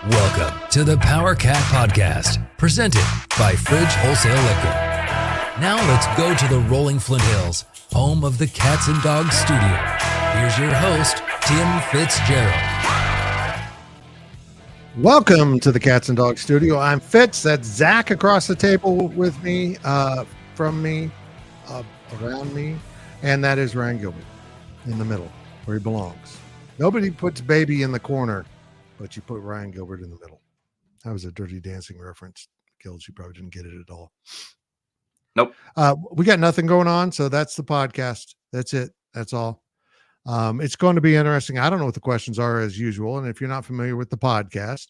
Welcome to the Powercat Podcast, presented by Fridge Wholesale Liquor. Now let's go to the rolling Flint Hills, home of the Cats and Dogs Studio. Here's your host, Tim Fitzgerald. Welcome to the Cats and Dogs Studio. I'm Fitz. That's Zach across the table with me, from me, around me, and that is Ryan Gilbert in the middle, where he belongs. Nobody puts baby in the corner, but you put Ryan Gilbert in the middle. That was a Dirty Dancing reference. Gills, you probably didn't get it at all. Nope. We got nothing going on, so that's the podcast. That's it. That's all. It's going to be interesting. I don't know what the questions are as usual, and if you're not familiar with the podcast,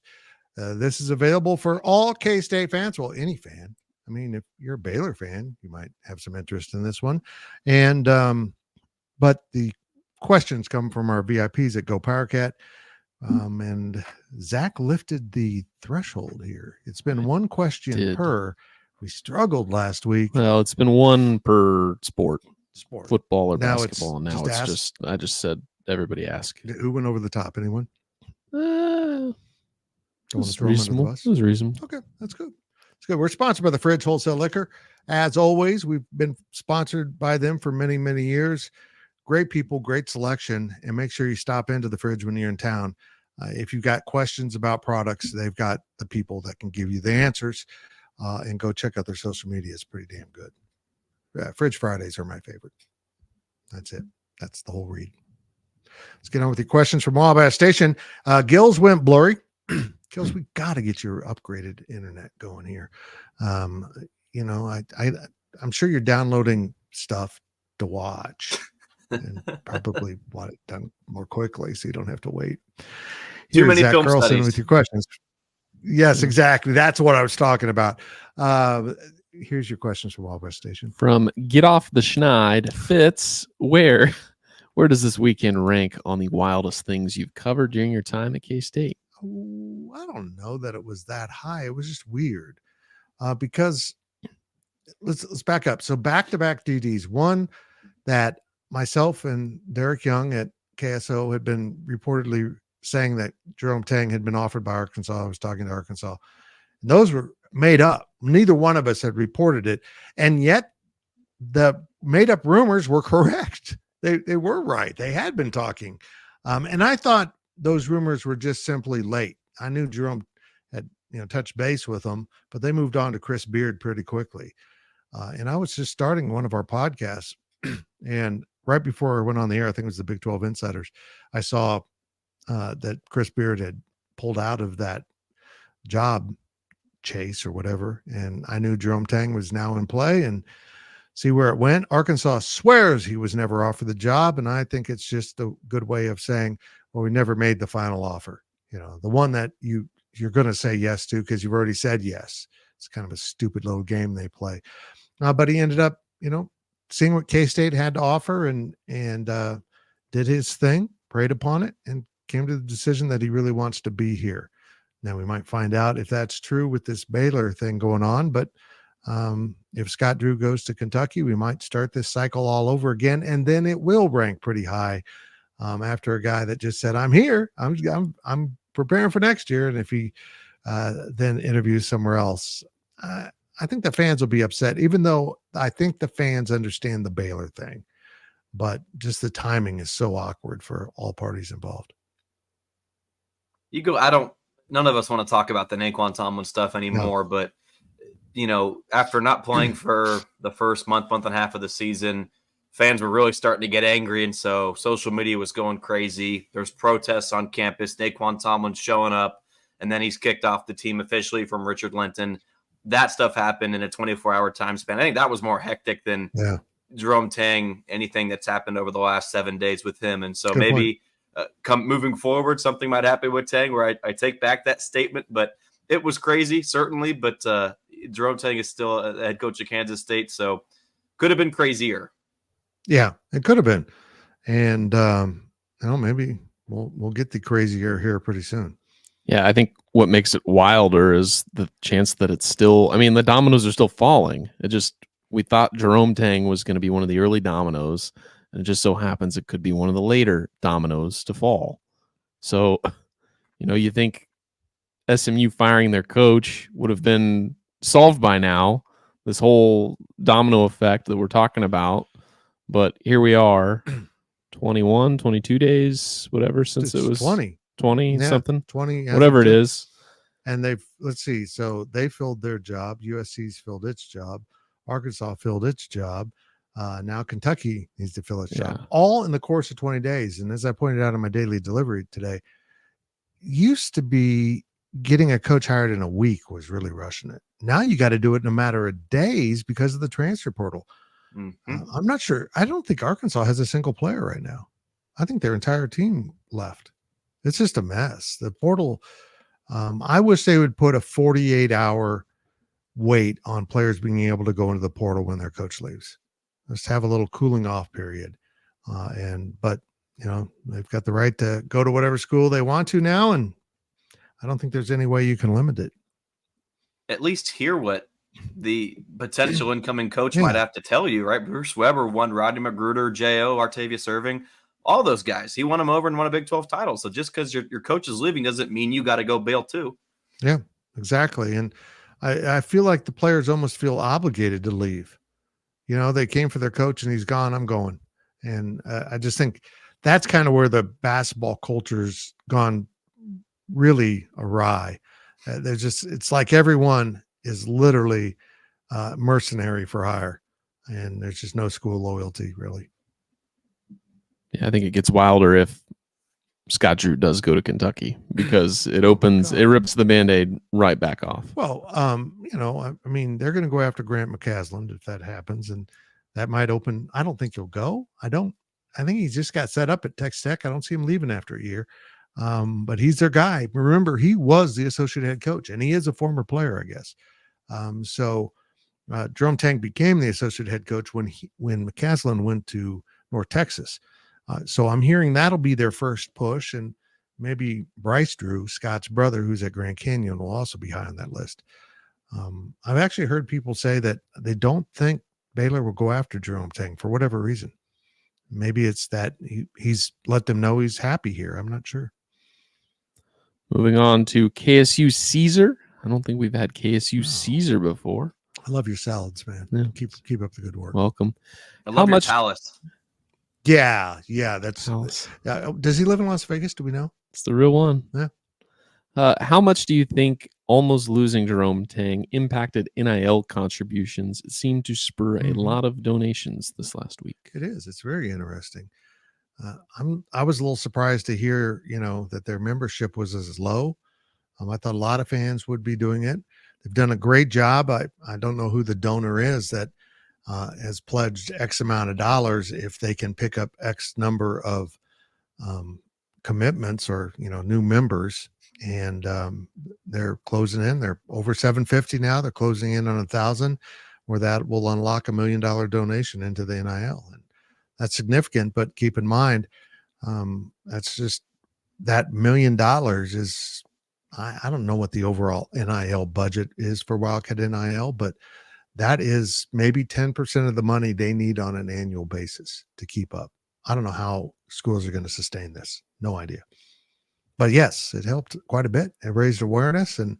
this is available for all K-State fans. Well, any fan. I mean, if you're a Baylor fan, you might have some interest in this one. And but the questions come from our VIPs at Go Powercat. And Zach lifted the threshold here. It's been one question per. We struggled last week. Well, it's been one per sport, football or now basketball. And now I just said everybody ask. Who went over the top? Anyone? It was reasonable. It was reasonable. Okay, that's good. It's good. We're sponsored by the Fridge Wholesale Liquor. As always, we've been sponsored by them for many, many years. Great people, great selection, and make sure you stop into the Fridge when you're in town. If you've got questions about products, they've got the people that can give you the answers, and go check out their social media. It's pretty damn good. Fridge Fridays are my favorite. That's it. That's the whole read. Let's get on with your questions from Wabash Station. Gills went blurry. Gills, we got to get your upgraded internet going here. I'm sure you're downloading stuff to watch. And probably want it done more quickly so you don't have to wait. Too many Zach film Carlson studies. with your questions. Yes, exactly. That's what I was talking about. Here's your questions from Wabash Station. From Get Off the Schneid, Fitz, where does this weekend rank on the wildest things you've covered during your time at K-State? I don't know that it was that high. It was just weird because let's back up. So back-to-back DDs. One that myself and Derek Young at KSO had been reportedly saying that Jerome Tang had been offered by Arkansas. I was talking to Arkansas. And those were made up. Neither one of us had reported it. And yet the made up rumors were correct. They were right. They had been talking. And I thought those rumors were just simply late. I knew Jerome had, touched base with them, but they moved on to Chris Beard pretty quickly. And I was just starting one of our podcasts and right before I went on the air, I think it was the Big 12 Insiders, I saw that Chris Beard had pulled out of that job chase or whatever. And I knew Jerome Tang was now in play and see where it went. Arkansas swears he was never offered the job. And I think it's just a good way of saying, well, we never made the final offer. The one that you're going to say yes to because you've already said yes. It's kind of a stupid little game they play. But he ended up, seeing what K-State had to offer and did his thing, preyed upon it, and came to the decision that he really wants to be here. Now, we might find out if that's true with this Baylor thing going on, but if Scott Drew goes to Kentucky, we might start this cycle all over again, and then it will rank pretty high after a guy that just said, I'm here, I'm preparing for next year, and if he then interviews somewhere else, I think the fans will be upset, even though I think the fans understand the Baylor thing, but just the timing is so awkward for all parties involved. None of us want to talk about the Naquan Tomlin stuff anymore, but after not playing for the first month and a half of the season, fans were really starting to get angry. And so social media was going crazy. There's protests on campus. Naquan Tomlin's showing up, and then he's kicked off the team officially from Richard Linton. That stuff happened in a 24-hour time span. I think that was more hectic than Jerome Tang, anything that's happened over the last 7 days with him. And so Good maybe moving forward, something might happen with Tang where I take back that statement. But it was crazy, certainly. But Jerome Tang is still a head coach of Kansas State, so could have been crazier. Yeah, it could have been. And, maybe we'll get the crazier here pretty soon. Yeah, I think what makes it wilder is the chance that it's still, the dominoes are still falling. We thought Jerome Tang was going to be one of the early dominoes, and it just so happens it could be one of the later dominoes to fall. So, you think SMU firing their coach would have been solved by now, this whole domino effect that we're talking about. But here we are, 21, 22 days, whatever, since It's it was 20 20 something, 20, whatever it is. And let's see. So they filled their job. USC's filled its job. Arkansas filled its job. Now Kentucky needs to fill its job, all in the course of 20 days. And as I pointed out in my daily delivery today, used to be getting a coach hired in a week was really rushing it. Now you got to do it in a matter of days because of the transfer portal. I'm not sure. I don't think Arkansas has a single player right now. I think their entire team left. It's just a mess. The portal, I wish they would put a 48-hour wait on players being able to go into the portal when their coach leaves. Just have a little cooling off period. But they've got the right to go to whatever school they want to now. And I don't think there's any way you can limit it. At least hear what the potential incoming coach might have to tell you, right? Bruce Weber won Rodney Magruder, J.O., Artavius Irving, all those guys. He won them over and won a Big 12 title. So just because your coach is leaving doesn't mean you got to go bail too. Yeah, exactly. And I feel like the players almost feel obligated to leave. They came for their coach and he's gone, I'm going. And I just think that's kind of where the basketball culture's gone really awry. It's like everyone is literally mercenary for hire, and there's just no school loyalty really. Yeah, I think it gets wilder if Scott Drew does go to Kentucky, because it rips the Band-Aid right back off. Well, I mean, they're going to go after Grant McCasland if that happens, and that might open. I don't think he'll go. I think he just got set up at Texas Tech. I don't see him leaving after a year. But he's their guy. Remember, he was the associate head coach, and he is a former player, I guess. Jerome Tang became the associate head coach when McCasland went to North Texas. So I'm hearing that'll be their first push, and maybe Bryce Drew, Scott's brother, who's at Grand Canyon, will also be high on that list. I've actually heard people say that they don't think Baylor will go after Jerome Tang for whatever reason. Maybe it's that he's let them know he's happy here. I'm not sure. Moving on to KSU Caesar. I don't think we've had KSU Caesar before. I love your salads, man. Yeah. Keep up the good work. Welcome. I love your Palace. Yeah, that's. Does he live in Las Vegas? Do we know? It's the real one. Yeah. How much do you think almost losing Jerome Tang impacted NIL contributions? It seemed to spur a lot of donations this last week. It is. It's very interesting. I was a little surprised to hear, that their membership was as low. I thought a lot of fans would be doing it. They've done a great job. I don't know who the donor is that has pledged X amount of dollars if they can pick up X number of commitments or, new members. And they're closing in. They're over 750 now. They're closing in on 1,000, where that will unlock $1 million donation into the NIL. And that's significant, but keep in mind, that's just that $1 million is, I don't know what the overall NIL budget is for Wildcat NIL, but that is maybe 10% of the money they need on an annual basis to keep up. I don't know how schools are going to sustain this. No idea. But yes, it helped quite a bit. It raised awareness, and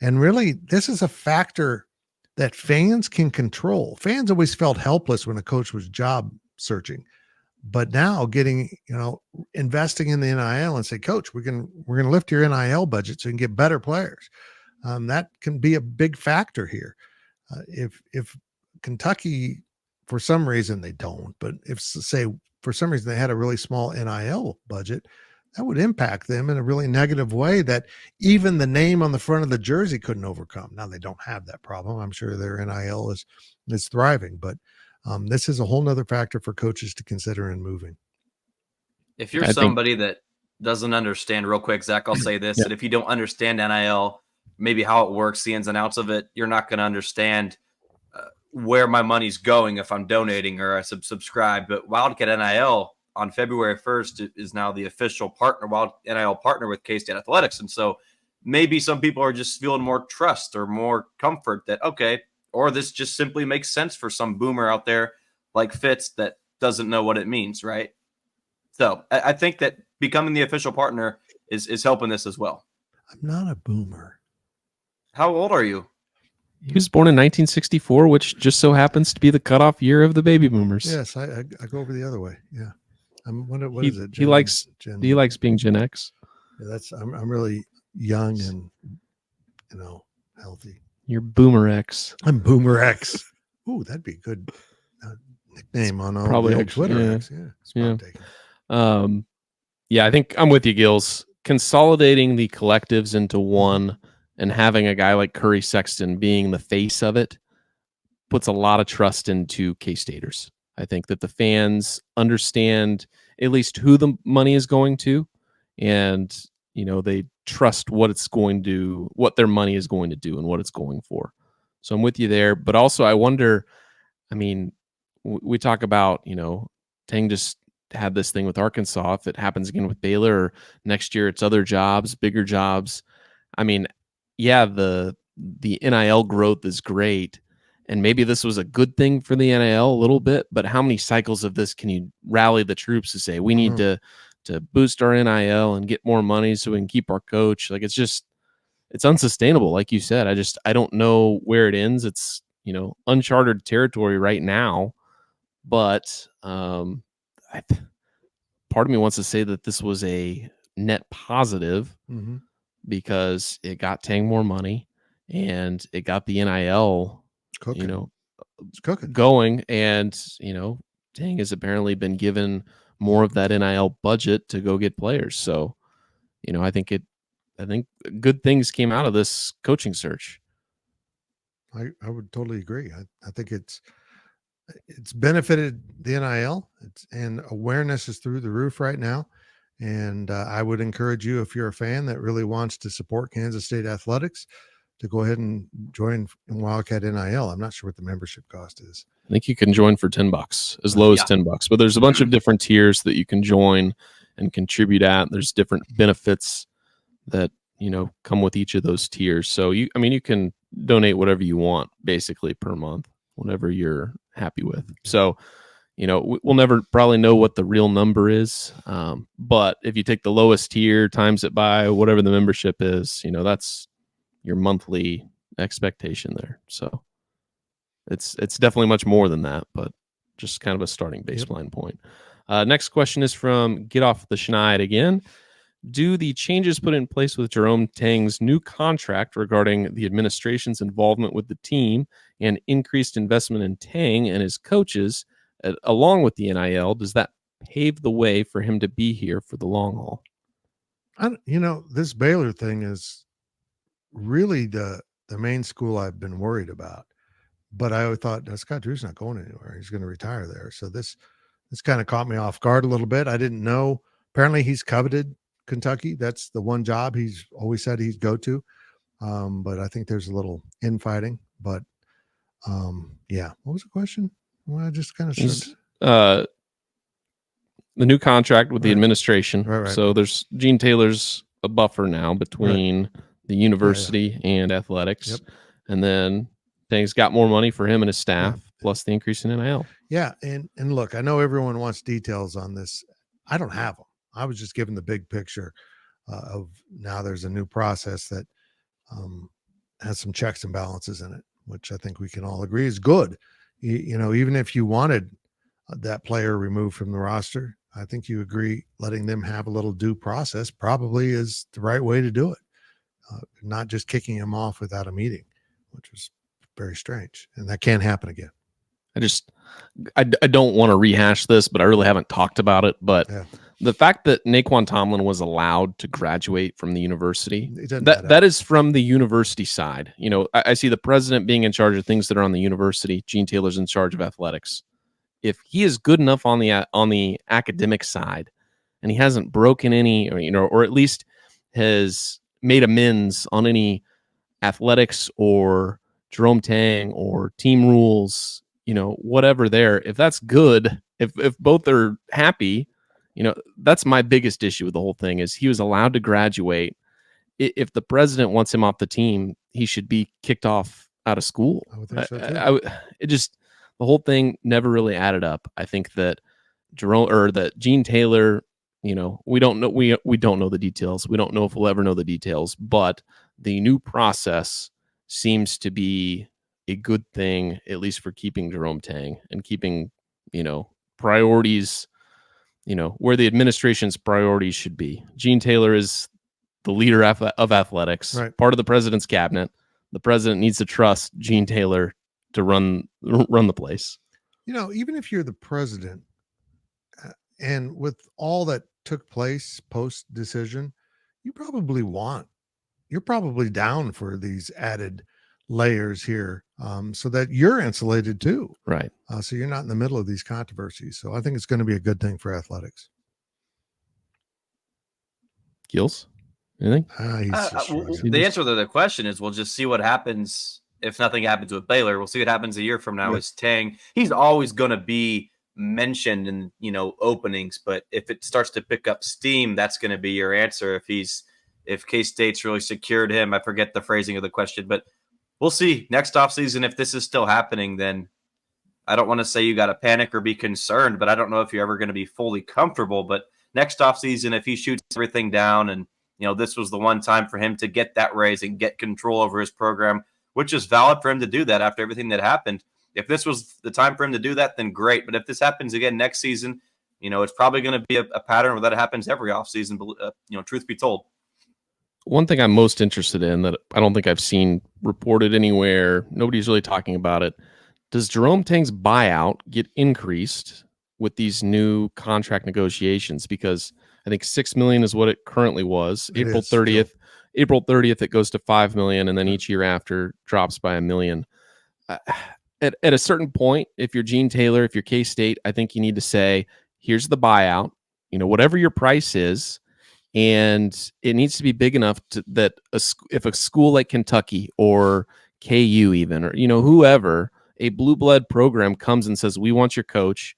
really this is a factor that fans can control. Fans always felt helpless when a coach was job searching, but now getting, investing in the NIL and say, coach, we're going to lift your NIL budget so you can get better players. That can be a big factor here. If Kentucky, for some reason they don't, but if say for some reason they had a really small NIL budget, that would impact them in a really negative way that even the name on the front of the jersey couldn't overcome. Now they don't have that problem. I'm sure their NIL is thriving, but this is a whole nother factor for coaches to consider in moving. If you're somebody that doesn't understand, real quick, Zach, I'll say this, that if you don't understand NIL, maybe how it works, the ins and outs of it, you're not going to understand where my money's going if I'm donating or I subscribe. But Wildcat NIL on February 1st is now the official partner, NIL partner with K-State Athletics. And so maybe some people are just feeling more trust or more comfort that, okay, or this just simply makes sense for some boomer out there like Fitz that doesn't know what it means, right? So I think that becoming the official partner is helping this as well. I'm not a boomer. How old are you? He was born in 1964, which just so happens to be the cutoff year of the baby boomers. Yes, I go over the other way. Yeah. What he, is it? He likes being Gen X. Yeah, I'm really young and healthy. You're Boomer X. I'm Boomer X. Ooh, that'd be a good nickname on probably the old Twitter. Yeah. X. Yeah. Yeah, I think I'm with you, Gills. Consolidating the collectives into one and having a guy like Curry Sexton being the face of it puts a lot of trust into K-Staters. I think that the fans understand at least who the money is going to, and they trust what their money is going to do and what it's going for. So I'm with you there. But also I wonder, I mean, we talk about, Tang just had this thing with Arkansas. If it happens again with Baylor, or next year it's other jobs, bigger jobs. I mean, yeah, the NIL growth is great, and maybe this was a good thing for the NIL a little bit, but how many cycles of this can you rally the troops to say we need to boost our NIL and get more money so we can keep our coach? Like, it's unsustainable. Like you said, I don't know where it ends. It's, uncharted territory right now, but part of me wants to say that this was a net positive because it got Tang more money and it got the NIL going, and Tang has apparently been given more of that NIL budget to go get players. So I think good things came out of this coaching search. I would totally agree. I think it's benefited the NIL, and awareness is through the roof right now. And I would encourage you, if you're a fan that really wants to support Kansas State athletics, to go ahead and join in Wildcat NIL. I'm not sure what the membership cost is. I think you can join for $10, as low as $10, but there's a bunch of different tiers that you can join and contribute at. There's different benefits that come with each of those tiers. So you can donate whatever you want basically per month, whatever you're happy with. So we'll never probably know what the real number is, but if you take the lowest tier, times it by whatever the membership is, that's your monthly expectation there. So it's definitely much more than that, but just kind of a starting baseline point. Next question is from Get Off the Schneid again. Do the changes put in place with Jerome Tang's new contract regarding the administration's involvement with the team and increased investment in Tang and his coaches, along with the NIL, does that pave the way for him to be here for the long haul? This Baylor thing is really the main school I've been worried about. But I always thought, Scott Drew's not going anywhere. He's going to retire there. So this kind of caught me off guard a little bit. I didn't know. Apparently he's coveted Kentucky. That's the one job he's always said he'd go to. But I think there's a little infighting. But what was the question? Well, I just kind of the new contract with the administration. Right. So there's Gene Taylor's a buffer now between the university and athletics. Yep. And then Tang's got more money for him and his staff, plus the increase in NIL. Yeah. And look, I know everyone wants details on this. I don't have them. I was just given the big picture of now there's a new process that has some checks and balances in it, which I think we can all agree is good. Even if you wanted that player removed from the roster, I think you agree letting them have a little due process probably is the right way to do it. Not just kicking him off without a meeting, which was very strange. And that can't happen again. I don't want to rehash this, but I really haven't talked about it. But the fact that Naquan Tomlin was allowed to graduate from the university, that is from the university side. I see the president being in charge of things that are on the university. Gene Taylor's in charge of athletics. If he is good enough on the academic side, and he hasn't broken any, or at least has made amends on any athletics or Jerome Tang or team rules, whatever there, if that's good, if both are happy, that's my biggest issue with the whole thing is he was allowed to graduate. If the president wants him off the team, he should be kicked off out of school. I would think so too. The whole thing never really added up. I think that Jerome or that Gene Taylor we don't know. We don't know the details. We don't know if we'll ever know the details. But the new process seems to be a good thing, at least for keeping Jerome Tang and keeping priorities. Where the administration's priorities should be. Gene Taylor is the leader of athletics, right. part of the president's cabinet. The president needs to trust Gene Taylor to run the place. Even if you're the president, and with all that took place post decision, you're probably down for these added layers here, so that you're insulated too. Right. So you're not in the middle of these controversies. So I think it's going to be a good thing for athletics. Gills, anything? The answer to the question is we'll just see what happens if nothing happens with Baylor. We'll see what happens a year from now. Is Tang. He's always going to be mentioned in openings, but if it starts to pick up steam, that's going to be your answer. If K-State's really secured him, I forget the phrasing of the question, but we'll see next offseason. If this is still happening, then I don't want to say you got to panic or be concerned, but I don't know if you're ever going to be fully comfortable. But next offseason, if he shoots everything down and this was the one time for him to get that raise and get control over his program, which is valid for him to do that after everything that happened. If this was the time for him to do that, then great. But if this happens again next season, it's probably going to be a pattern where that happens every offseason, truth be told. One thing I'm most interested in that I don't think I've seen reported anywhere, nobody's really talking about it. Does Jerome Tang's buyout get increased with these new contract negotiations? Because I think $6 million is what it currently was. April 30th, it goes to $5 million, and then each year after drops by $1 million. At a certain point, if you're Gene Taylor, if you're K-State, I think you need to say, here's the buyout, whatever your price is, and it needs to be big enough that if a school like Kentucky or KU even, or whoever, a blue blood program comes and says, we want your coach.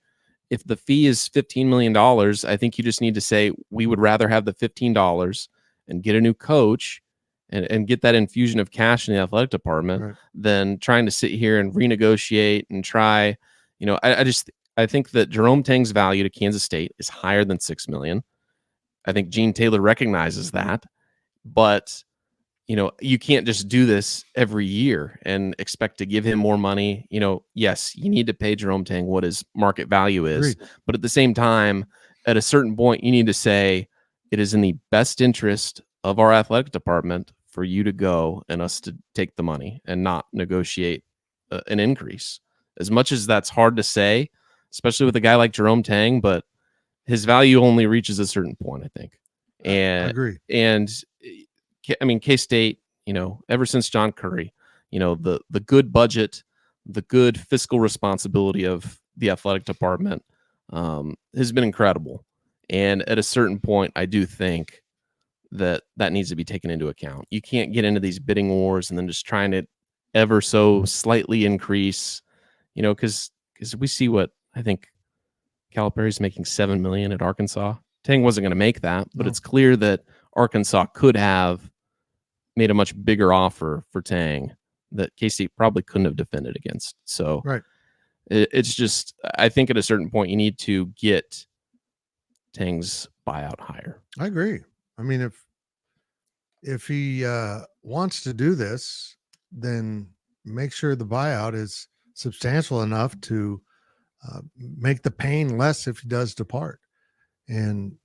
If the fee is $15 million, I think you just need to say, we would rather have the $15 and get a new coach and get that infusion of cash in the athletic department, right, than trying to sit here and renegotiate and try. I think that Jerome Tang's value to Kansas State is higher than $6 million. I think Gene Taylor recognizes that, but you can't just do this every year and expect to give him more money. Yes, you need to pay Jerome Tang what his market value is, Agreed. But at the same time, at a certain point, you need to say it is in the best interest of our athletic department for you to go and us to take the money and not negotiate an increase. As much as that's hard to say, especially with a guy like Jerome Tang, but his value only reaches a certain point, I think. And I agree. And I mean, K-State, ever since John Curry, the good budget, the good fiscal responsibility of the athletic department has been incredible. And at a certain point, I do think that needs to be taken into account. You can't get into these bidding wars and then just trying to ever so slightly increase, because we see what I think Calipari's making $7 million at Arkansas. Tang wasn't going to make that, but It's clear that Arkansas could have made a much bigger offer for Tang that K-State probably couldn't have defended against. So right. It's just, I think at a certain point you need to get Tang's buyout higher. I agree. I mean, if he wants to do this, then make sure the buyout is substantial enough to make the pain less if he does depart. And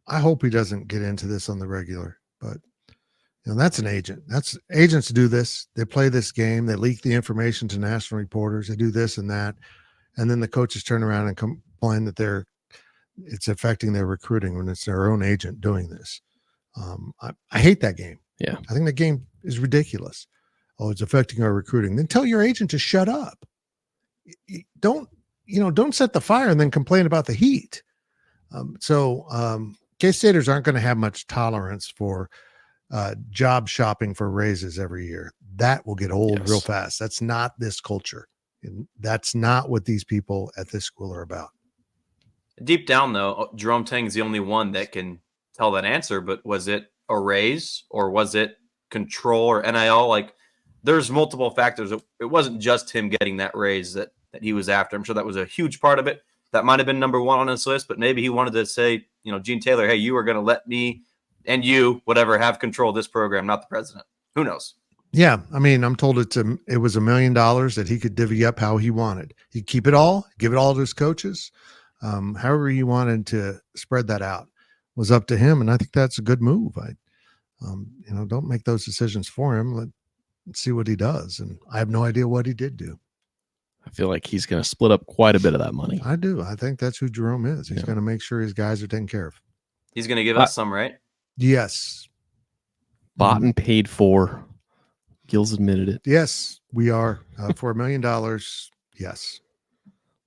I hope he doesn't get into this on the regular, but that's an agent. Agents do this. They play this game. They leak the information to national reporters. They do this and that. And then the coaches turn around and complain that it's affecting their recruiting when it's their own agent doing this. I hate that game. Yeah. I think that game is ridiculous. Oh, it's affecting our recruiting. Then tell your agent to shut up. Don't set the fire and then complain about the heat. K-Staters aren't going to have much tolerance for job shopping for raises every year. That will get old real fast. That's not this culture. And that's not what these people at this school are about. Deep down, though, Jerome Tang's the only one that can tell that answer. But was it a raise or was it control or NIL? Like, there's multiple factors. It wasn't just him getting that raise that he was after. I'm sure that was a huge part of it. that might have been number one on his list, but maybe he wanted to say, Gene Taylor, hey, you are going to let me and you, whatever, have control of this program, not the president. Who knows? Yeah. I mean, I'm told it was $1 million that he could divvy up how he wanted. He'd keep it all, give it all to his coaches. However he wanted to spread that out was up to him. And I think that's a good move. Don't make those decisions for him. Let's see what he does. And I have no idea what he did do. I feel like he's going to split up quite a bit of that money. I do. I think that's who Jerome is. He's going to make sure his guys are taken care of. He's going to give us some, right? Yes. Bought and paid for. Gills admitted it. Yes, we are. For $1 million. Yes.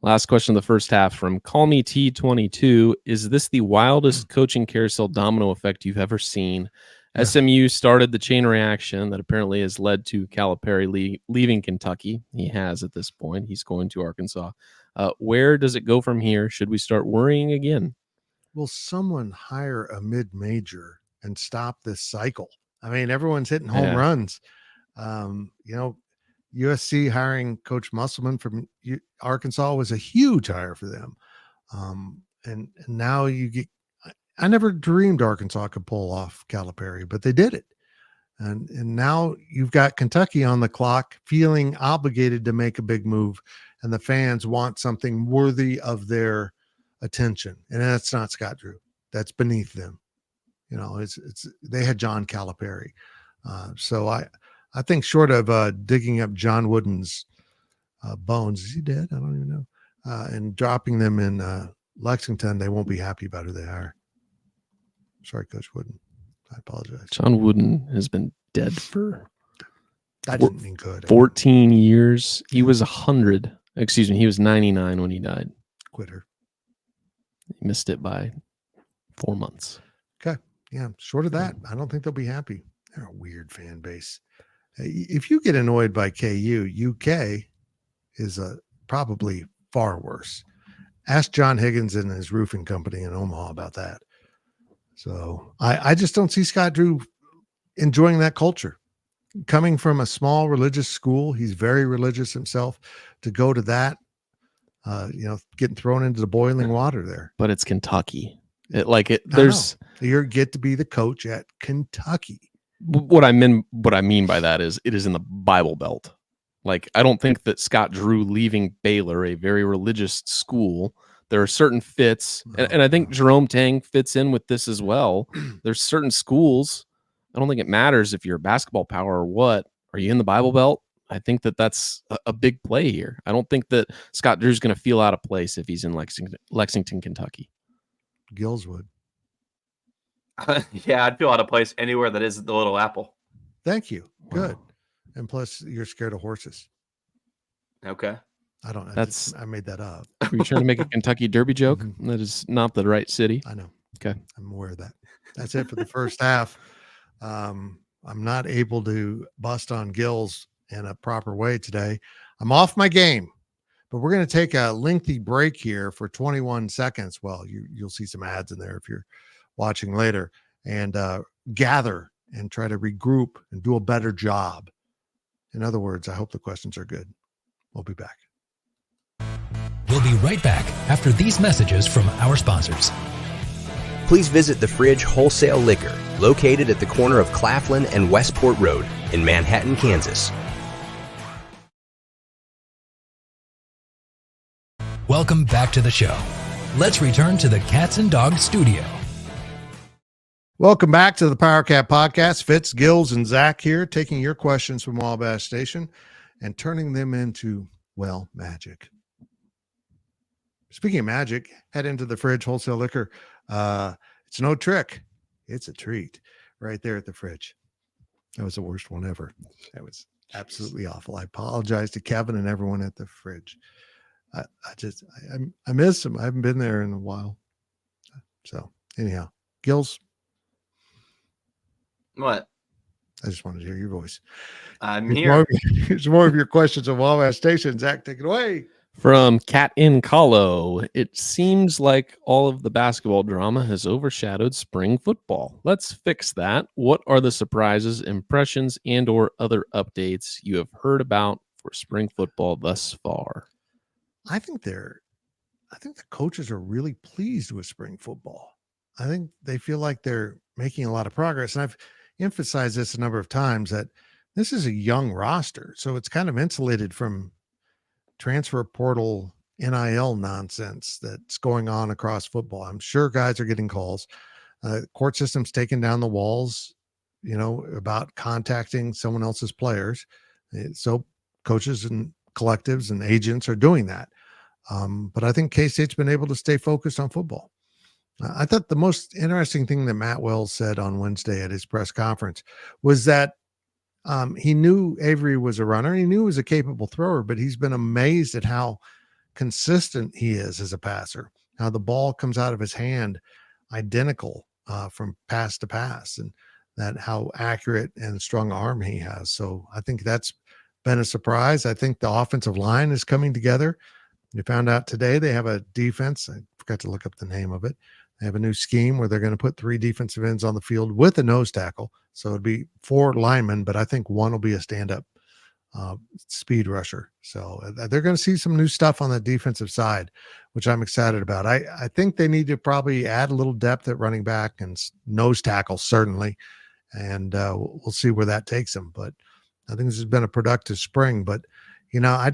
Last question of the first half from Call Me T22. Is this the wildest coaching carousel domino effect you've ever seen? Yeah. SMU started the chain reaction that apparently has led to Calipari leaving Kentucky. He has at this point. He's going to Arkansas. Where does it go from here? Should we start worrying again? Will someone hire a mid-major and stop this cycle? I mean, everyone's hitting home runs. USC hiring Coach Musselman from Arkansas was a huge hire for them. And now I never dreamed Arkansas could pull off Calipari, but they did it. And now you've got Kentucky on the clock feeling obligated to make a big move, and the fans want something worthy of their attention. And that's not Scott Drew. That's beneath them. They had John Calipari. So I think short of digging up John Wooden's bones, is he dead? I don't even know. And dropping them in Lexington, they won't be happy about who they hire. Sorry, Coach Wooden. I apologize. John Wooden has been dead for that didn't mean good. 14 years. He was 100. Excuse me. He was 99 when he died. Quitter. He missed it by 4 months. Okay. Yeah. Short of that, I don't think they'll be happy. They're a weird fan base. If you get annoyed by KU, UK is probably far worse. Ask John Higgins and his roofing company in Omaha about that. So I just don't see Scott Drew enjoying that culture. Coming from a small religious school, he's very religious himself, to go to that, getting thrown into the boiling water there. But it's Kentucky. You get to be the coach at Kentucky. What I mean by that is it is in the Bible Belt. Like, I don't think that Scott Drew leaving Baylor, a very religious school, there are certain fits, and I think Jerome Tang fits in with this as well. There's certain schools. I don't think it matters if you're a basketball power or what. Are you in the Bible Belt? I think that's a big play here. I don't think that Scott Drew's going to feel out of place if he's in Lexington, Kentucky. Gills would. Yeah, I'd feel out of place anywhere that isn't the Little Apple. Thank you. Good. Wow. And plus, you're scared of horses. Okay. I made that up. Were you trying to make a Kentucky Derby joke? Mm-hmm. That is not the right city. I know. Okay. I'm aware of that. That's it for the first half. I'm not able to bust on Gills in a proper way today. I'm off my game, but we're going to take a lengthy break here for 21 seconds. Well, you'll see some ads in there if you're watching later, and gather and try to regroup and do a better job. In other words, I hope the questions are good. We'll be back. We'll be right back after these messages from our sponsors. Please visit The Fridge Wholesale Liquor, located at the corner of Claflin and Westport Road in Manhattan, Kansas. Welcome back to the show. Let's return to the Cats and Dogs studio. Welcome back to the Powercat Podcast. Fitz, Gills, and Zach here, taking your questions from Wabash Station and turning them into, magic. Speaking of magic, head into the Fridge Wholesale Liquor. It's no trick. It's a treat right there at the fridge. That was the worst one ever. That was absolutely awful. I apologize to Kevin and everyone at the fridge. I miss him. I haven't been there in a while. So anyhow, Gills. What? I just wanted to hear your voice. I'm here. Here's more of your questions on Wabash Station. Zach, take it away. From Cat in Colo, it seems like all of the basketball drama has overshadowed spring football. Let's fix that. What are the surprises, impressions, and or other updates you have heard about for spring football thus far? I think they're I think the coaches are really pleased with spring football. I think they feel like they're making a lot of progress. And I've emphasized this a number of times that this is a young roster. So it's kind of insulated from transfer portal NIL nonsense that's going on across football. I'm sure guys are getting calls. Court system's taking down the walls, about contacting someone else's players. So coaches and collectives and agents are doing that. But I think K-State's been able to stay focused on football. I thought the most interesting thing that Matt Wells said on Wednesday at his press conference was that he knew Avery was a runner. He knew he was a capable thrower, but he's been amazed at how consistent he is as a passer, how the ball comes out of his hand identical from pass to pass, and that how accurate and strong arm he has. So I think that's been a surprise. I think the offensive line is coming together. You found out today they have a defense. I forgot to look up the name of it. They have a new scheme where they're going to put 3 defensive ends on the field with a nose tackle. So it'd be 4 linemen, but I think one will be a stand-up speed rusher. So they're going to see some new stuff on the defensive side, which I'm excited about. I think they need to probably add a little depth at running back and nose tackle, certainly. And we'll see where that takes them. But I think this has been a productive spring. But, I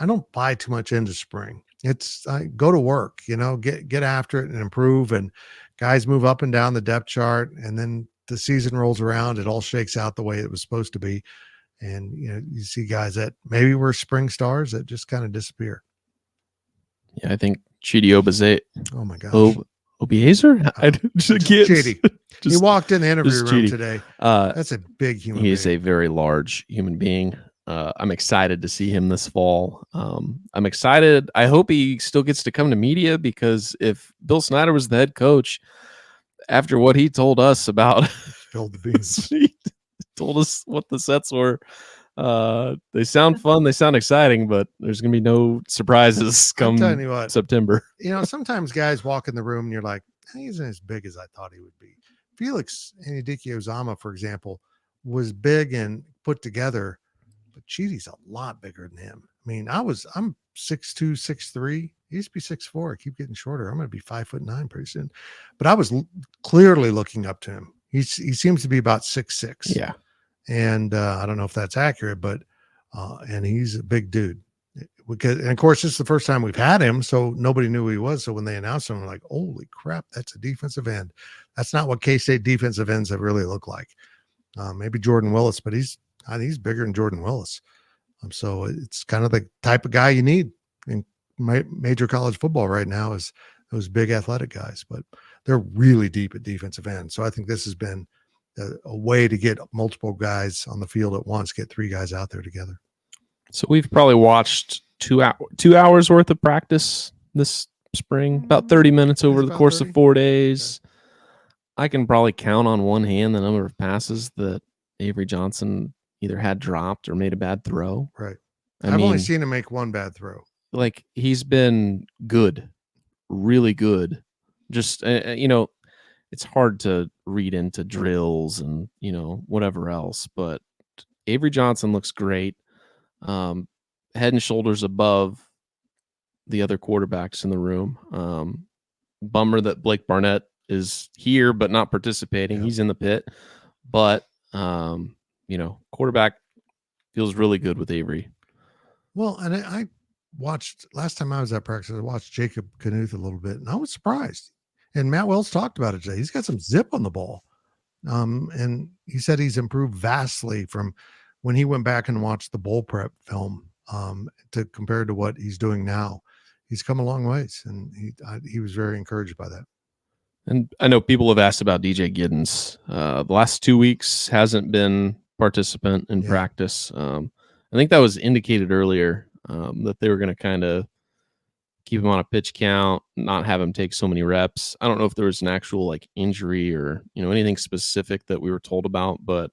don't buy too much into spring. It's go to work, get after it and improve, and guys move up and down the depth chart, and then the season rolls around. It all shakes out the way it was supposed to be. And, you see guys that maybe were spring stars that just kind of disappear. Yeah, I think Chidi Obaze. Oh my gosh. Obiezer? Chidi. He walked in the interview room Chidi. Today. That's a big human being. He is a very large human being. I'm excited to see him this fall. I'm excited. I hope he still gets to come to media, because if Bill Snyder was the head coach, after what he told us about Spilled the beans. he told us what the sets were. They sound fun. They sound exciting, but there's going to be no surprises come September. Sometimes guys walk in the room and you're like, he isn't as big as I thought he would be. Felix Anudike-Uzomah, for example, was big and put together, but Chidi's a lot bigger than him. I mean, I'm 6'2", 6'3". He used to be 6'4". I keep getting shorter. I'm going to be 5'9" pretty soon. But I was clearly looking up to him. He seems to be about 6'6". Yeah. And I don't know if that's accurate, but and he's a big dude. And of course, this is the first time we've had him, so nobody knew who he was. So when they announced him, we're like, holy crap, that's a defensive end. That's not what K-State defensive ends have really looked like. Maybe Jordan Willis, but he's bigger than Jordan Willis. So it's kind of the type of guy you need in major college football right now, is those big athletic guys. But they're really deep at defensive end. So I think this has been a way to get multiple guys on the field at once, get 3 guys out there together. So we've probably watched 2 hours worth of practice this spring, about 30 minutes over the course of 4 days. Okay. I can probably count on one hand the number of passes that Avery Johnson either had dropped or made a bad throw. Right. I've only seen him make one bad throw. Like, he's been good, really good. Just, it's hard to read into drills and, whatever else, but Avery Johnson looks great. Head and shoulders above the other quarterbacks in the room. Bummer that Blake Barnett is here but not participating. Yeah. He's in the pit, but quarterback feels really good with Avery. Well, and I watched last time I was at practice, I watched Jacob Knuth a little bit, and I was surprised. And Matt Wells talked about it today. He's got some zip on the ball. And he said he's improved vastly from when he went back and watched the bowl prep film to compared to what he's doing now. He's come a long ways, and he was very encouraged by that. And I know people have asked about DJ Giddens. The last 2 weeks hasn't been participant in practice. I think that was indicated earlier that they were going to kind of keep him on a pitch count, not have him take so many reps. I don't know if there was an actual injury or anything specific that we were told about, but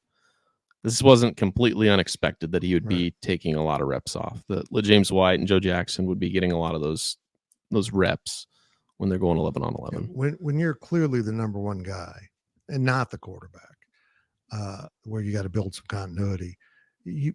this wasn't completely unexpected that he would be taking a lot of reps off. That James White and Joe Jackson would be getting a lot of those reps when they're going 11 on 11. When you're clearly the number one guy and not the quarterback, where you got to build some continuity, you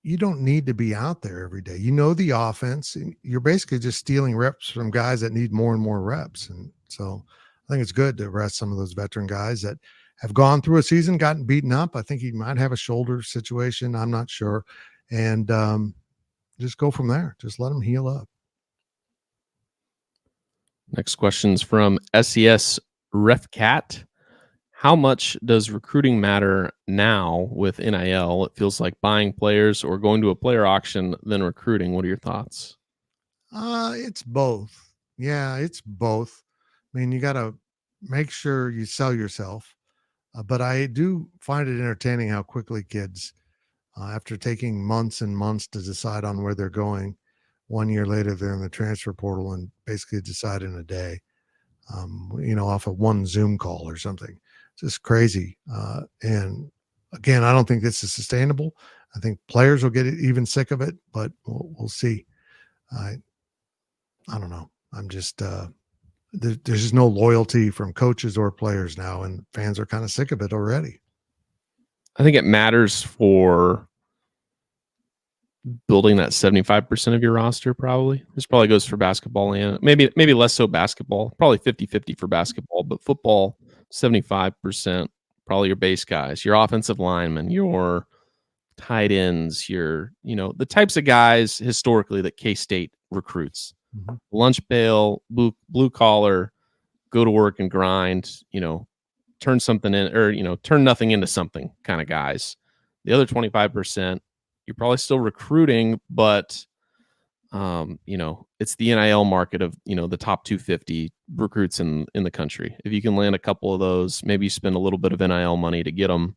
you don't need to be out there every day. You know the offense. And you're basically just stealing reps from guys that need more and more reps. And so I think it's good to rest some of those veteran guys that have gone through a season, gotten beaten up. I think he might have a shoulder situation. I'm not sure. And just go from there. Just let him heal up. Next question's from SES Refcat. How much does recruiting matter now with NIL? It feels like buying players or going to a player auction than recruiting. What are your thoughts? It's both. Yeah, it's both. I mean, you got to make sure you sell yourself. But I do find it entertaining how quickly kids, after taking months and months to decide on where they're going, 1 year later, they're in the transfer portal and basically decide in a day, off of one Zoom call or something. It's just crazy. And again, I don't think this is sustainable. I think players will get even sick of it, but we'll see. I don't know. I'm just, there's just no loyalty from coaches or players now, and fans are kind of sick of it already. I think it matters for building that 75% of your roster. Probably this probably goes for basketball and maybe less so basketball, probably 50-50 for basketball, but football 75%, probably your base guys, your offensive linemen, your tight ends, your, the types of guys historically that K-State recruits. Mm-hmm. Lunch pail, blue collar, go to work and grind, turn something in, or, turn nothing into something kind of guys. The other 25%, you're probably still recruiting, but, it's the NIL market of, the top 250 recruits in the country. If you can land a couple of those, maybe you spend a little bit of NIL money to get them,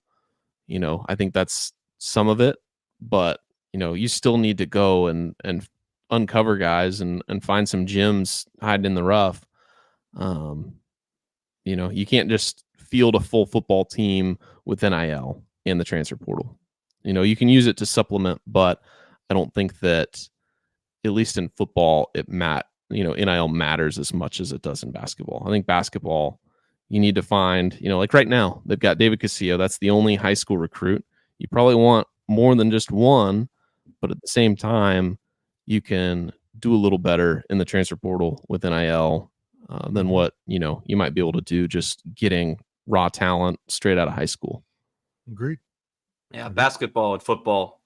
I think that's some of it, but, you still need to go and uncover guys and find some gems hiding in the rough. You can't just field a full football team with NIL in the transfer portal. You can use it to supplement, but I don't think that, at least in football, NIL matters as much as it does in basketball. I think basketball, you need to find, like right now, they've got David Casillo. That's the only high school recruit. You probably want more than just one, but at the same time, you can do a little better in the transfer portal with NIL than what, you might be able to do just getting raw talent straight out of high school. Agreed. Yeah, basketball and football,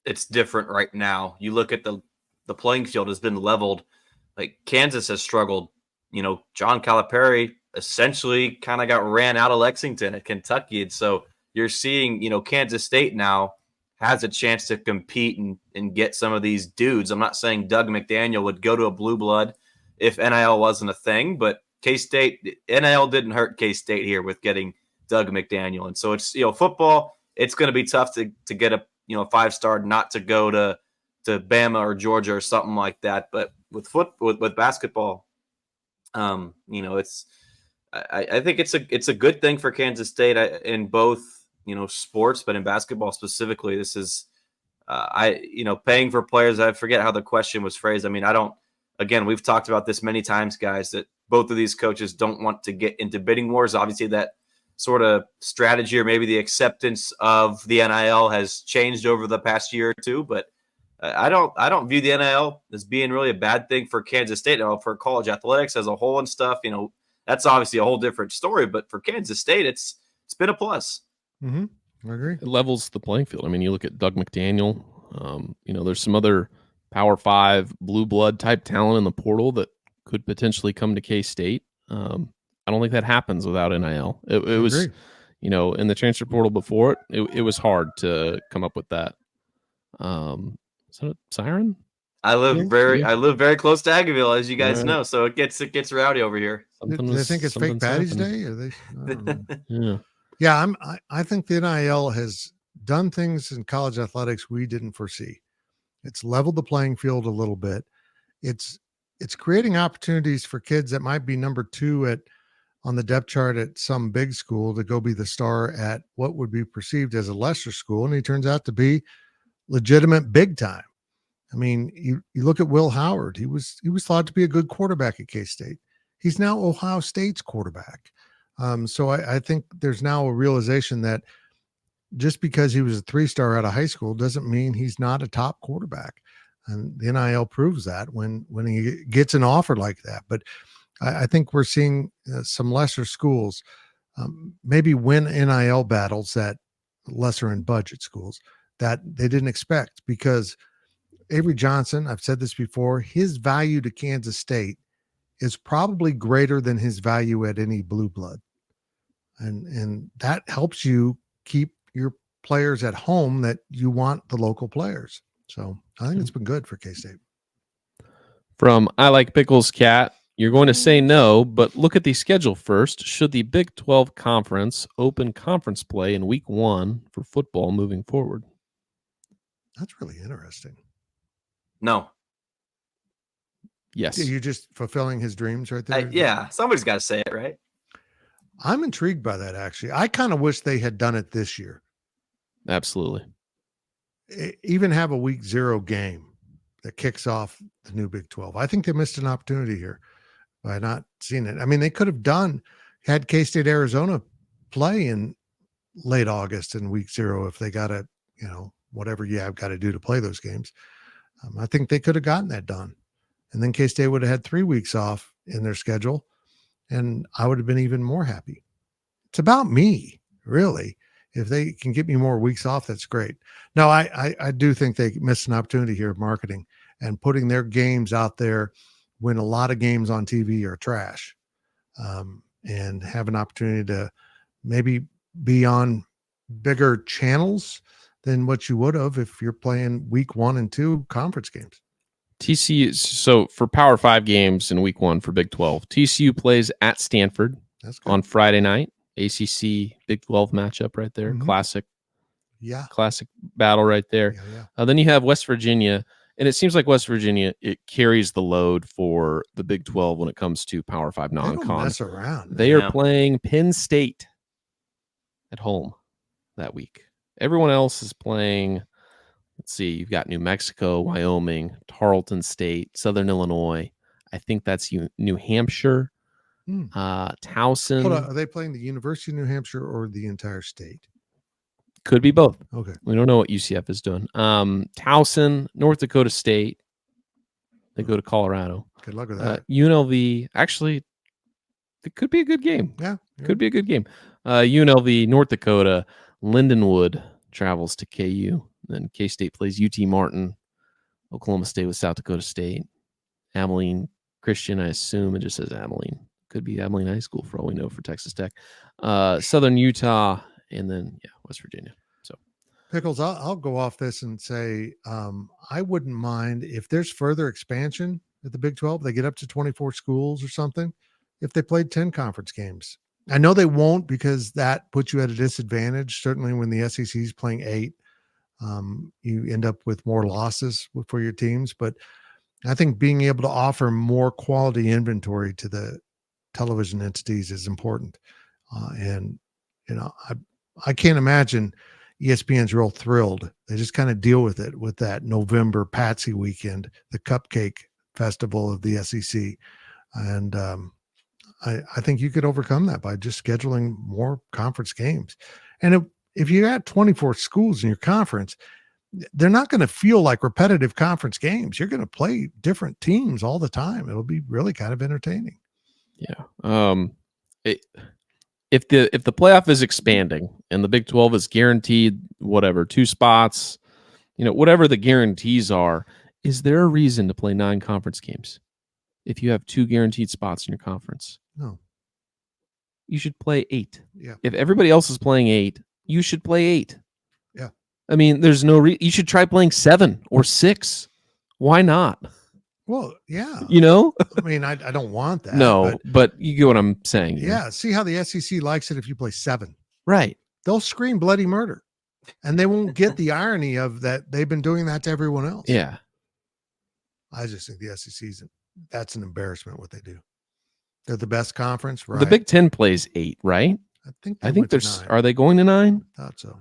it's different right now. You look at the playing field has been leveled. Like Kansas has struggled. John Calipari essentially kind of got ran out of Lexington at Kentucky. And so you're seeing, Kansas State now has a chance to compete and get some of these dudes. I'm not saying Doug McDaniel would go to a blue blood if NIL wasn't a thing, but K-State, NIL didn't hurt K-State here with getting Doug McDaniel. And so it's, football, it's going to be tough to get a, 5-star not to go to Bama or Georgia or something like that. But with basketball, it's, I think it's a good thing for Kansas State in both, sports, but in basketball specifically, this is, paying for players. I forget how the question was phrased. I mean, again, we've talked about this many times, guys, that both of these coaches don't want to get into bidding wars. Obviously, that sort of strategy or maybe the acceptance of the NIL has changed over the past year or two, but I don't view the NIL as being really a bad thing for Kansas State. Now, for college athletics as a whole and stuff, that's obviously a whole different story, but for Kansas State, it's been a plus. Mm-hmm. I agree. It levels the playing field. I mean, you look at Doug McDaniel, there's some other Power 5 blue blood type talent in the portal that could potentially come to K-State. I don't think that happens without NIL. It was, in the transfer portal before it was hard to come up with that. Is that a siren? I live very close to Aggieville, as you guys know, so it gets rowdy over here. Do they think it's fake Patty's Day? Or they? I don't know. Yeah. I think the NIL has done things in college athletics we didn't foresee. It's leveled the playing field a little bit. It's creating opportunities for kids that might be number 2 on the depth chart at some big school to go be the star at what would be perceived as a lesser school, and he turns out to be legitimate big time. I mean, you look at Will Howard. He was thought to be a good quarterback at K-State. He's now Ohio State's quarterback. So I think there's now a realization that just because he was a 3-star out of high school doesn't mean he's not a top quarterback. And the NIL proves that when he gets an offer like that. But I think we're seeing some lesser schools maybe win NIL battles that lesser in budget schools that they didn't expect, because Avery Johnson, I've said this before, his value to Kansas State is probably greater than his value at any blue blood. And that helps you keep your players at home that you want the local players. So I think it's been good for K-State. From I Like Pickles Cat, you're going to say no, but look at the schedule first. Should the Big 12 Conference open conference play in week 1 for football moving forward? That's really interesting. No. Yes. You're just fulfilling his dreams right there. Yeah, somebody's got to say it, right? I'm intrigued by that, actually. I kind of wish they had done it this year. Absolutely. Even have a week 0 game that kicks off the new Big 12. I think they missed an opportunity here by not seeing it. I mean, they could have had K-State Arizona play in late August in week 0 if they got to, whatever you have got to do to play those games. I think they could have gotten that done. And then K-State would have had 3 weeks off in their schedule, and I would have been even more happy. It's about me, really. If they can get me more weeks off, that's great. No, I do think they missed an opportunity here of marketing and putting their games out there when a lot of games on TV are trash, and have an opportunity to maybe be on bigger channels than what you would have if you're playing week 1 and 2 conference games. TCU, so for Power 5 games in week 1 for Big 12, TCU plays at Stanford on Friday night. ACC Big 12 matchup right there. Mm-hmm. Classic battle right there. Yeah. Then you have West Virginia, and it seems like West Virginia, it carries the load for the Big 12 when it comes to Power 5 non-con. They don't mess around. They are playing Penn State at home that week. Everyone else is playing, let's see, you've got New Mexico, Wyoming, Tarleton State, Southern Illinois. I think that's New Hampshire, Towson. Hold on, are they playing the University of New Hampshire or the entire state? Could be both. Okay. We don't know what UCF is doing. Towson, North Dakota State. They go to Colorado. Good luck with that. UNLV, actually, it could be a good game. Yeah. Could be a good game. UNLV, North Dakota, Lindenwood travels to KU. Then K-State plays UT Martin. Oklahoma State with South Dakota State. Abilene Christian, I assume it just says Abilene. Could be Abilene High School for all we know for Texas Tech. Southern Utah, and then, West Virginia. So, Pickles, I'll go off this and say I wouldn't mind if there's further expansion at the Big 12. They get up to 24 schools or something. If they played 10 conference games. I know they won't, because that puts you at a disadvantage. Certainly when the SEC is playing 8, you end up with more losses for your teams. But I think being able to offer more quality inventory to the television entities is important. And, I can't imagine ESPN's real thrilled. They just kind of deal with it with that November Patsy weekend, the cupcake festival of the SEC. And I think you could overcome that by just scheduling more conference games. And if you had 24 schools in your conference, they're not going to feel like repetitive conference games. You're going to play different teams all the time. It'll be really kind of entertaining. Yeah. If the playoff is expanding and the Big 12 is guaranteed 2 spots, whatever the guarantees are, is there a reason to play 9 conference games if you have 2 guaranteed spots in your conference? No. You should play 8. Yeah. If everybody else is playing 8, you should play 8. Yeah. I mean, there's no you should try playing 7 or 6. Why not? Well, yeah. I mean, I don't want that. No, but you get what I'm saying. Yeah. See how the SEC likes it if you play 7. Right. They'll scream bloody murder. And they won't get the irony of that they've been doing that to everyone else. Yeah. I just think the SEC's that's an embarrassment what they do. They're the best conference, right? The Big 10 plays 8, right? I think there's 9. Are they going to 9? Thought so.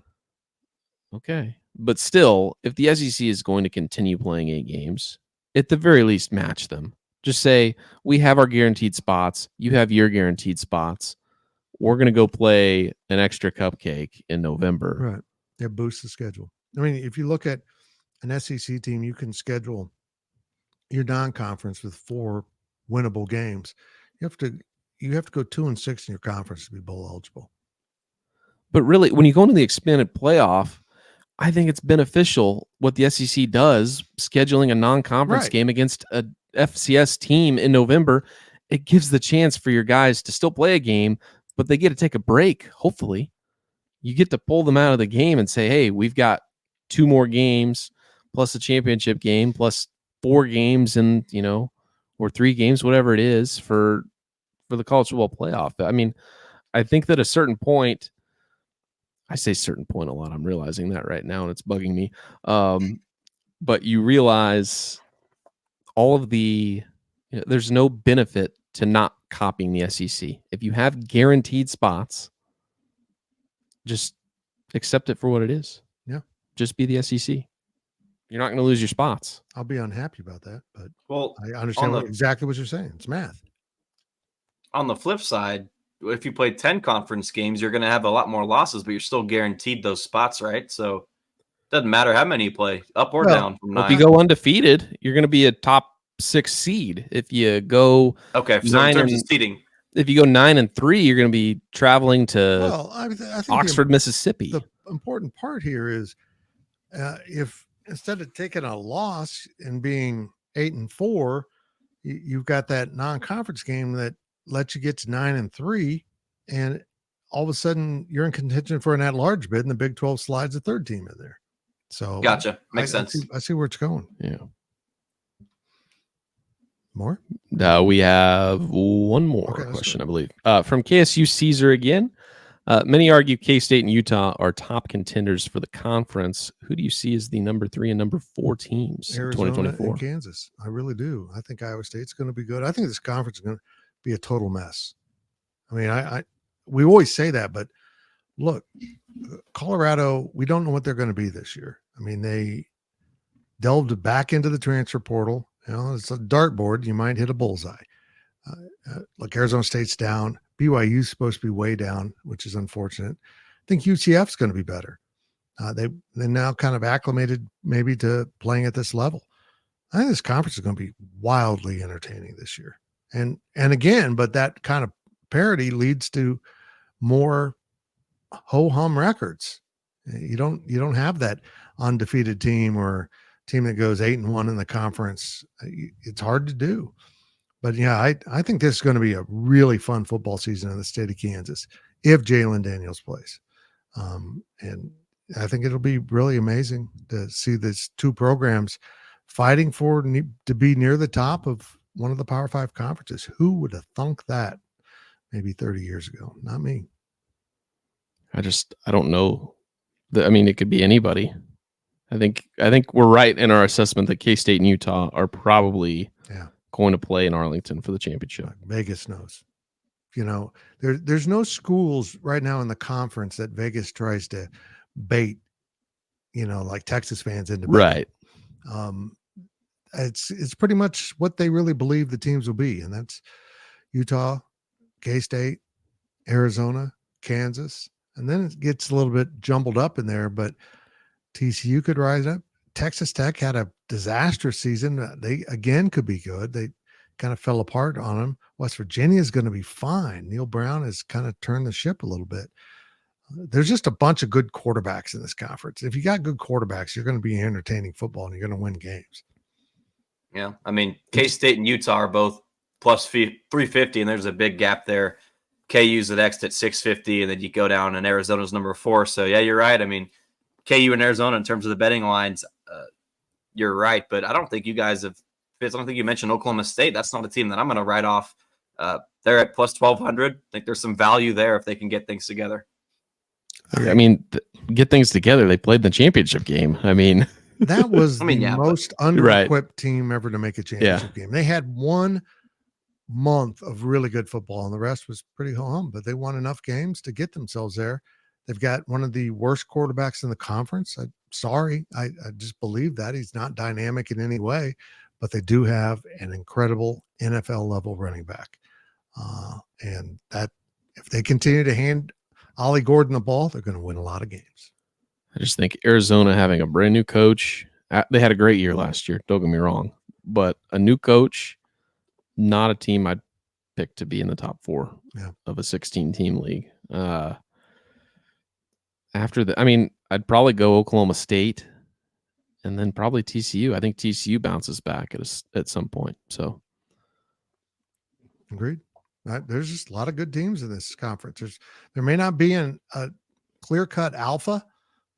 Okay. But still, if the SEC is going to continue playing 8 games, at the very least match them. Just say, we have our guaranteed spots. You have your guaranteed spots. We're going to go play an extra cupcake in November. Right. It boosts the schedule. I mean, if you look at an SEC team, you can schedule your non-conference with 4 winnable games. You have to go 2-6 in your conference to be bowl eligible. But really, when you go into the expanded playoff, I think it's beneficial what the SEC does, scheduling a non-conference game against a FCS team in November. It gives the chance for your guys to still play a game, but they get to take a break, hopefully. You get to pull them out of the game and say, hey, we've got 2 more games plus a championship game plus 4 games and, or 3 games, whatever it is for the college football playoff. I mean, I think that a certain point, I say certain point a lot. I'm realizing that right now and it's bugging me. But you realize all of there's no benefit to not copying the SEC. If you have guaranteed spots, just accept it for what it is. Yeah. Just be the SEC. You're not going to lose your spots. I'll be unhappy about that, but I understand exactly what you're saying. It's math. On the flip side, if you play 10 conference games, you're going to have a lot more losses, but you're still guaranteed those spots, right? So it doesn't matter how many you play, up or down from 9. If you go undefeated, you're going to be a top 6 seed. If you go so in terms of seeding, if you go 9-3, you're going to be traveling to I think Oxford, Mississippi. The important part here is if instead of taking a loss and being 8-4, you've got that non-conference game that lets you get to 9-3, and all of a sudden you're in contention for an at-large bid, and the Big 12 slides a 3rd team in there. So gotcha, makes sense. I see where it's going. Yeah. More? We have one more question, I believe, from KSU Caesar again. Many argue K-State and Utah are top contenders for the conference. Who do you see as the number 3 and number 4 teams in Arizona 2024? and Kansas. I really do. I think Iowa State's going to be good. I think this conference is going to be a total mess. I mean, we always say that, but look, Colorado, we don't know what they're going to be this year. I mean, they delved back into the transfer portal. It's a dartboard. You might hit a bullseye. Like Arizona State's down. BYU's supposed to be way down, which is unfortunate. I think UCF's going to be better. They're now kind of acclimated maybe to playing at this level. I think this conference is going to be wildly entertaining this year. And again, but that kind of parity leads to more ho-hum records. You don't have that undefeated team or team that goes 8-1 in the conference. It's hard to do. But yeah, I think this is going to be a really fun football season in the state of Kansas if Jalen Daniels plays. And I think it'll be really amazing to see these 2 programs fighting to be near the top of one of the Power 5 conferences. Who would have thunk that maybe 30 years ago? Not me. I don't know. I mean, it could be anybody. I think we're right in our assessment that K-State and Utah are probably going to play in Arlington for the championship. Vegas knows. There's no schools right now in the conference that Vegas tries to bait, like Texas fans into betting. Right. It's pretty much what they really believe the teams will be, and that's Utah, K-State, Arizona, Kansas, and then it gets a little bit jumbled up in there, but TCU could rise up. Texas Tech had a disastrous season. They again could be good. They kind of fell apart on them. West Virginia is going to be fine. Neil Brown has kind of turned the ship a little bit. There's just a bunch of good quarterbacks in this conference. If you got good quarterbacks, you're going to be entertaining football and you're going to win games. Yeah. I mean, K-State and Utah are both plus 350, and there's a big gap there. KU's the next at 650, and then you go down, and Arizona's number 4. So, yeah, you're right. I mean, KU and Arizona in terms of the betting lines, you're right. But I don't think you guys have – I don't think you mentioned Oklahoma State. That's not a team that I'm going to write off. They're at plus 1,200. I think there's some value there if they can get things together. I mean, get things together. They played the championship game. I mean – that was the most under-equipped team ever to make a championship game. They had 1 month of really good football, and the rest was pretty ho-hum, but they won enough games to get themselves there. They've got one of the worst quarterbacks in the conference. I just believe that. He's not dynamic in any way, but they do have an incredible NFL-level running back. And that if they continue to hand Ollie Gordon the ball, they're going to win a lot of games. I just think Arizona having a brand new coach, they had a great year last year. Don't get me wrong, but a new coach, not a team I'd pick to be in the top 4 of a 16-team league. After that, I mean, I'd probably go Oklahoma State and then probably TCU. I think TCU bounces back at some point. So, agreed. There's just a lot of good teams in this conference. There may not be a clear-cut alpha,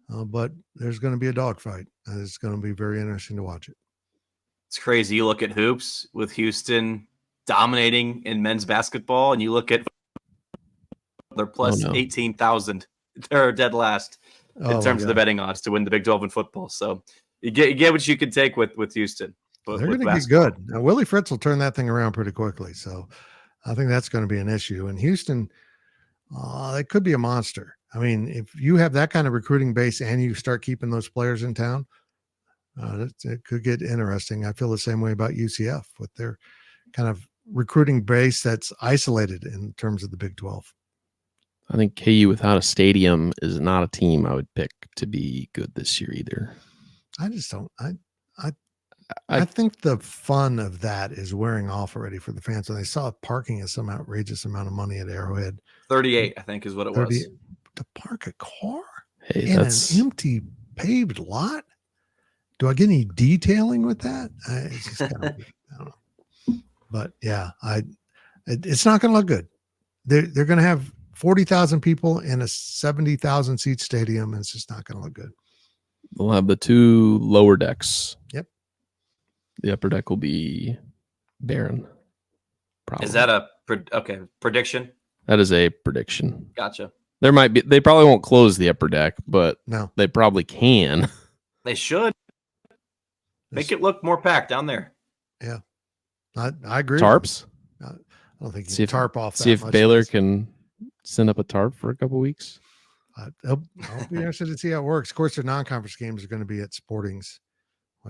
but there's going to be a dogfight. It's going to be very interesting to watch it. It's crazy. You look at hoops with Houston dominating in men's basketball, and you look at they're plus 18,000. They're dead last in terms of the betting odds to win the Big 12 in football. So you get what you can take with Houston. They're going to get good. Now, Willie Fritz will turn that thing around pretty quickly. So I think that's going to be an issue. And Houston, it could be a monster. I mean, if you have that kind of recruiting base and you start keeping those players in town, it could get interesting. I feel the same way about UCF with their kind of recruiting base that's isolated in terms of the Big 12. I think KU without a stadium is not a team I would pick to be good this year either. I just don't. I think the fun of that is wearing off already for the fans. And they saw parking at some outrageous amount of money at Arrowhead. 38, I think, is what it was. To park a car in an empty paved lot. Do I get any detailing with that? It's just kind of, I don't know. But yeah, it's not going to look good. They're going to have 40,000 people in a 70,000 seat stadium, and it's just not going to look good. We'll have the 2 lower decks. Yep. The upper deck will be barren. Probably. Is that a prediction? That is a prediction. Gotcha. There might be. They probably won't close the upper deck, but no, they probably can. They should make it look more packed down there. Yeah, I agree. Tarps. I don't think you can tarp off. See if Baylor can send up a tarp for a couple weeks. I'll be interested to see how it works. Of course, their non-conference games are going to be at Sporting's,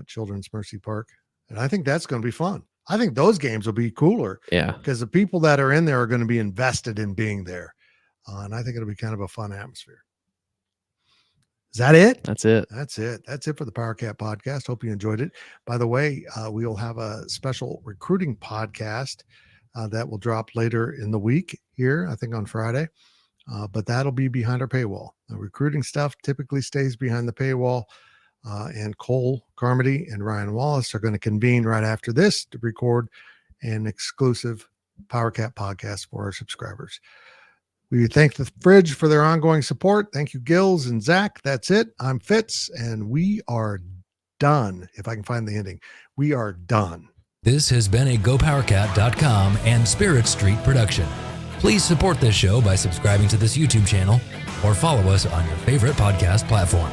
Children's Mercy Park, and I think that's going to be fun. I think those games will be cooler. Yeah, because the people that are in there are going to be invested in being there, and I think it'll be kind of a fun atmosphere. Is that it? That's it. That's it. That's it for the Powercat podcast. Hope you enjoyed it. By the way, we will have a special recruiting podcast that will drop later in the week here, I think on Friday. But that'll be behind our paywall. The recruiting stuff typically stays behind the paywall. And Cole Carmody and Ryan Wallace are going to convene right after this to record an exclusive Powercat podcast for our subscribers. We thank the Fridge for their ongoing support. Thank you, Gills and Zach. That's it. I'm Fitz, and we are done. If I can find the ending, we are done. This has been a GoPowerCat.com and Spirit Street production. Please support this show by subscribing to this YouTube channel or follow us on your favorite podcast platform.